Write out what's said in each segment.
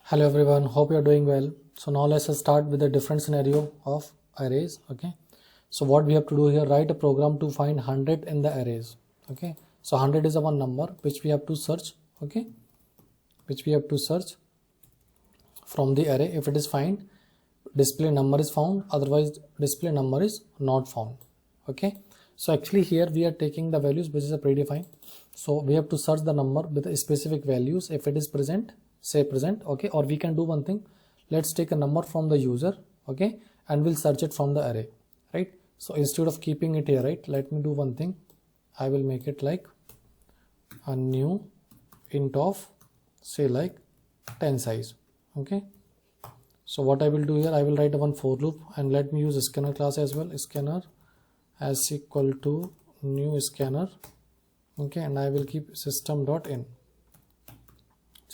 Hello everyone, hope you are doing well. So now let's start with a different scenario of arrays. Okay, so what we have to do here, write a program to find 100 in the arrays. Okay, so 100 is a one number which we have to search. Okay, which we have to search from the array. If it is found, display number is found, otherwise display number is not found. Okay, so actually here we are taking the values which is a predefined, so we have to search the number with specific values. If it is present, say present. Okay, or we can do one thing, let's take a number from the user. Okay, and we'll search it from the array, right? So instead of keeping it here, right, let me do one thing. I will make it like a new int of say like 10 size. Okay, so what I will do here, I will write a one for loop and let me use a scanner class as well. Scanner as equal to new scanner. Okay, and I will keep system.in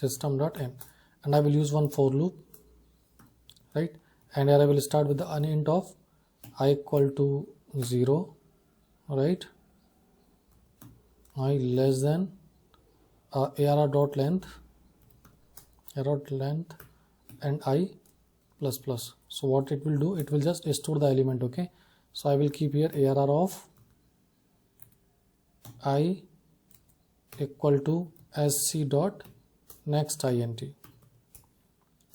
and I will use one for loop, right? And here I will start with the int of I equal to 0, right? I less than arr.length and I plus plus. So what it will do, it will just store the element. Okay, so I will keep here arr of I equal to sc dot next int,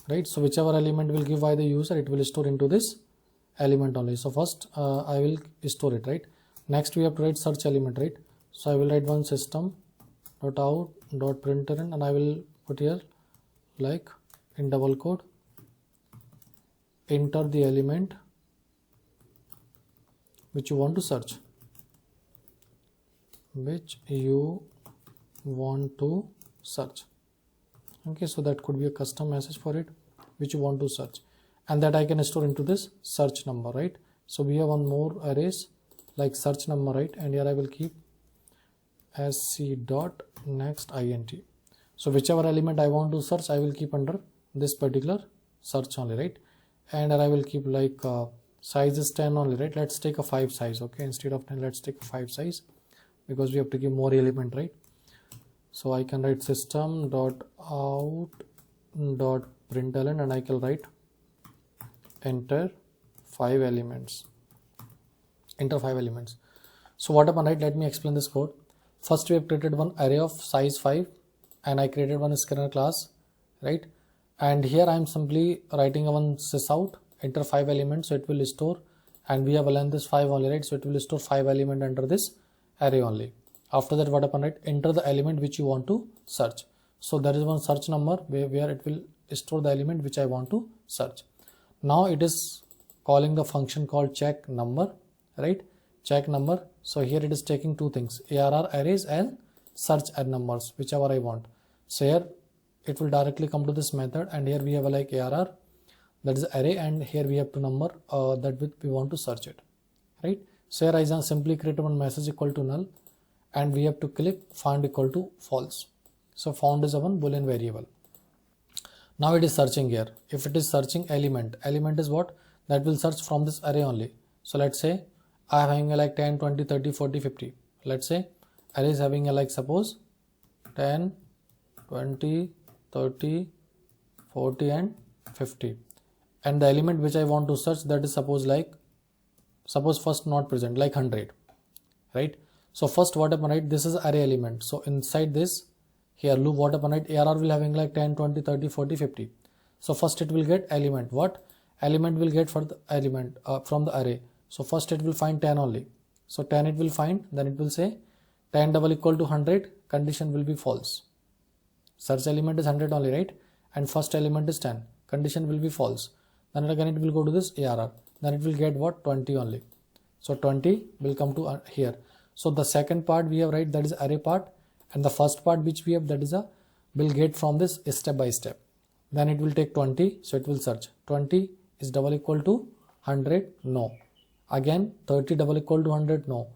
right? So whichever element will give by the user, it will store into this element only. So first I will store it, right? Next we have to write search element, right? So I will write one system dot out dot println and I will put here like in double quote, enter the element which you want to search, Okay, so that could be a custom message for it, which you want to search, and that I can store into this search number, right? So we have one more arrays like search number, right? And here I will keep sc dot next int. So whichever element I want to search, I will keep under this particular search only, right? And I will keep like size is 10 only, right? Let's take a 5 size. Okay, instead of 10, let's take a 5 size because we have to give more element, right? So I can write system dot out dot println and I can write enter 5 elements. So what happened, right? Let me explain this code. First we have created one array of size 5 and I created one scanner class, right? And here I am simply writing a one sysout enter 5 elements, so it will store, and we have a length is 5 only, right? So it will store 5 element under this array only. After that, what happened, right? Enter the element which you want to search. So there is one search number where it will store the element which I want to search. Now it is calling the function called check number, right? Check number. So here it is taking two things, arr arrays and search add numbers, whichever I want. So here it will directly come to this method, and here we have a like arr, that is array, and here we have to number that we want to search it, right? So here I simply create one message equal to null, and we have to click found equal to false. So found is a one boolean variable. Now it is searching here. If it is searching element is what? That will search from this array only. So let's say I am having a like 10, 20, 30, 40, 50. Let's say array is having a like suppose 10, 20, 30, 40 and 50. And the element which I want to search, that is suppose first not present, like 100, right? So first what happened, right? This is array element. So inside this here loop, what happened, right? ARR will having like 10, 20, 30, 40, 50. So first it will get element. What element will get for the element from the array? So first it will find 10 only. So 10 it will find, then it will say 10 double equal to 100, condition will be false. Search element is 100 only, right? And first element is 10, condition will be false. Then again it will go to this ARR, then it will get what? 20 only. So 20 will come to here. So the second part we have, right, that is array part, and the first part which we have, that is a will get from this step by step. Then it will take 20, so it will search 20 is double equal to 100, no. Again 30 double equal to 100, no,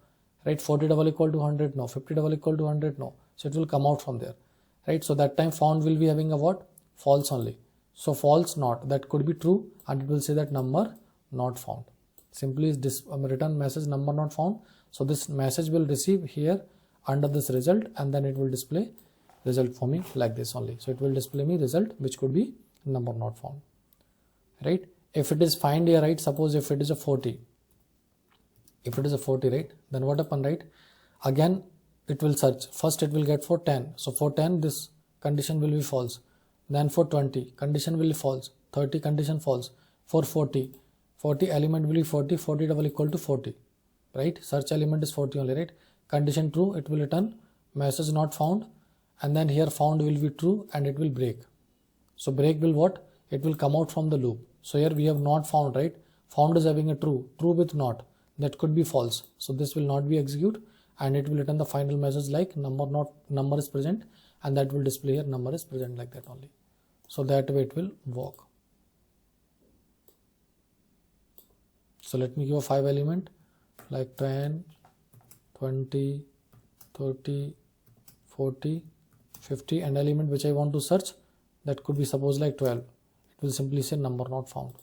right? 40 double equal to 100, no. 50 double equal to 100, no. So it will come out from there, right? So that time found will be having a what? False only. So false not, that could be true, and it will say that number not found. Simply is this return message number not found. So this message will receive here under this result, and then it will display result for me like this only. So it will display me result which could be number not found, right? If it is find here, right, suppose if it is a 40, right, then what happen, right? Again it will search. First it will get for 10, so for 10 this condition will be false, then for 20 condition will be false, 30 condition false, for 40 element will be 40 double equal to 40, right? Search element is 40 only, right? Condition true, it will return message not found, and then here found will be true and it will break. So break will what? It will come out from the loop. So here we have not found, right? Found is having a true with not, that could be false, so this will not be execute and it will return the final message like number is present, and that will display here number is present, like that only. So that way it will work. So let me give a 5 element like 10, 20, 30, 40, 50, and element which I want to search, that could be suppose like 12. It will simply say number not found,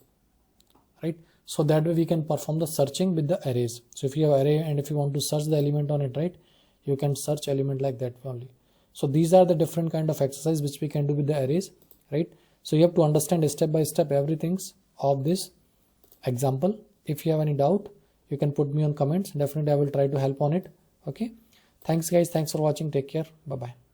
right? So that way we can perform the searching with the arrays. So if you have array and if you want to search the element on it, right, you can search element like that only. So these are the different kind of exercise which we can do with the arrays, right? So you have to understand step by step everything of this example. If you have any doubt, you can put me on comments. Definitely I will try to help on it. Okay, thanks guys, thanks for watching, take care, bye bye.